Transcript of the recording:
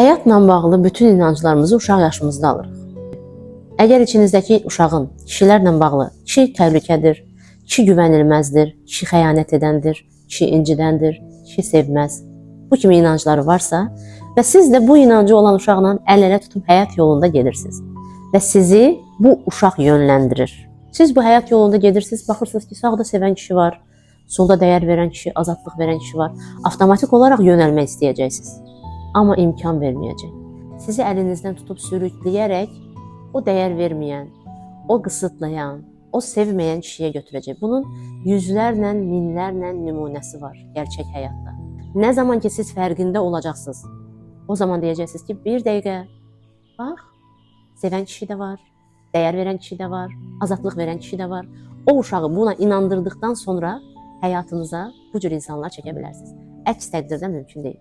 Həyatla bağlı bütün inanclarımızı uşaq yaşımızda alırıq. Əgər içinizdəki uşağın kişilərlə bağlı, kişi təhlükədir, kişi güvənilməzdir, kişi xəyanət edəndir, kişi incidəndir, kişi sevməz, bu kimi inancları varsa və siz də bu inancı olan uşaqla əl-ələ tutub həyat yolunda gedirsiniz və sizi bu uşaq yönləndirir. Siz bu həyat yolunda gedirsiniz, baxırsınız ki, sağda sevən kişi var, solda dəyər verən kişi, azadlıq verən kişi var. Avtomatik olaraq yönəlmək istəyəcəksiniz. Amma imkan verməyəcək. Sizi əlinizdən tutub sürükləyərək o dəyər verməyən, o qısıtlayan, o sevməyən kişiyə götürəcək. Bunun yüzlərlə, minlərlə nümunəsi var gerçək həyatda. Nə zaman ki siz fərqində olacaqsınız, o zaman deyəcəksiniz ki, bir dəqiqə, bax, sevən kişi də var, dəyər verən kişi də var, azadlıq verən kişi də var. O uşağı buna inandırdıqdan sonra həyatınıza bu cür insanlar çəkə bilərsiniz. Əks təqdirdə mümkün deyil.